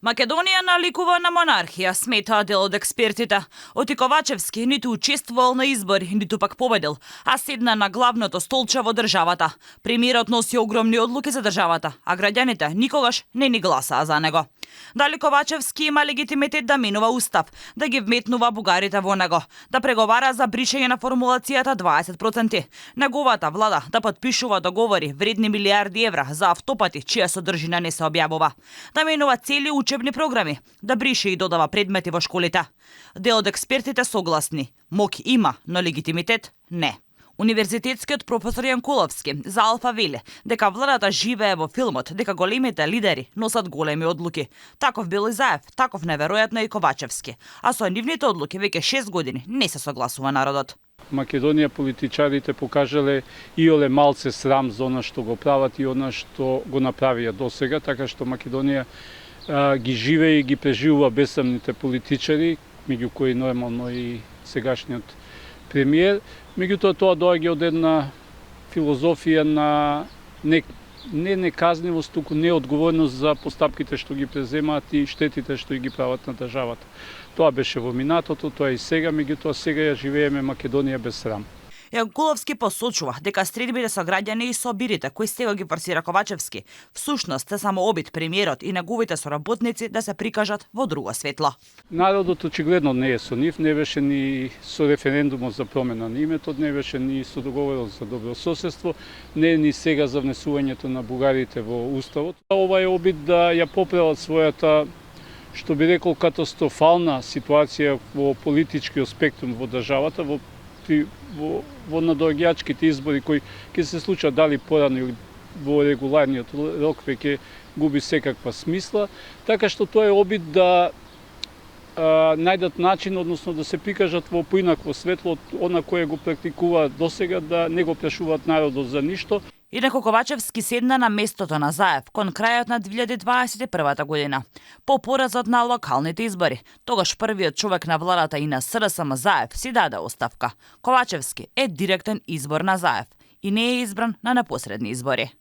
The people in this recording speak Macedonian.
Македонија наликува на монархија, сметаа дел од експертите. Оти Ковачевски ниту учествувал на избори, ниту пак победил, а седна на главното столче во државата. Премиерот носи огромни одлуки за државата, а граѓаните никогаш не ни гласаа за него. Дали Ковачевски има легитимитет да менува устав, да ги вметнува бугарите во него, да преговара за бришење на формулацијата 20%, неговата влада да подпишува договори вредни милиарди евра за автопати чија содржина не се објавува, да менува цели учебни програми, да брише и додава предмети во школите. Дел од експертите согласни, мок има, но легитимитет не. Универзитетскиот професор Јанкуловски за Алфа вели дека владата живее во филмот, дека големите лидери носат големи одлуки. Таков бил и Заев, таков неверојатно и Ковачевски. А со нивните одлуки веќе 6 години не се согласува народот. Македонија политичарите покажале иоле малце срам за она што го прават и она што го направија досега, така што Македонија ги живее и ги преживува бесрамните политичари, меѓу кои нормално и сегашниот премиер. Меѓутоа тоа доаѓа од една филозофија на не неказнивост, туку неодговорност за постапките што ги преземаат и штетите што ги прават на државата. Тоа беше во минатото, тоа и сега, меѓутоа сега ја живееме Македонија без срам. Јанкуловски посочува дека средбите со граѓани и со бирите кои сега ги форсира Ковачевски, всушност се само обид премиерот и неговите соработници да се прикажат во друго светло. Народот очигледно не е со нив, не беше ни со референдумот за промена на името, не беше ни со договорот за добрососедство, не е ни сега за внесувањето на бугарите во уставот. Ова е обид да ја поправат својата, што би рекол, катастрофална ситуација во политичкиот спектрум во државата, во надоаѓачките избори кои ќе се случат дали порано или во регуларниот рок веќе губи секаква смисла, така што тоа е обид да најдат начин, односно да се прикажат во поинакво светло од она кое го практикуваат досега, да не го прашуваат народот за ништо. Инаку Ковачевски седна на местото на Заев кон крајот на 2021 година, по поразот на локалните избори. Тогаш првиот човек на владата и на СДСМ Заев си даде оставка. Ковачевски е директен избор на Заев и не е избран на непосредни избори.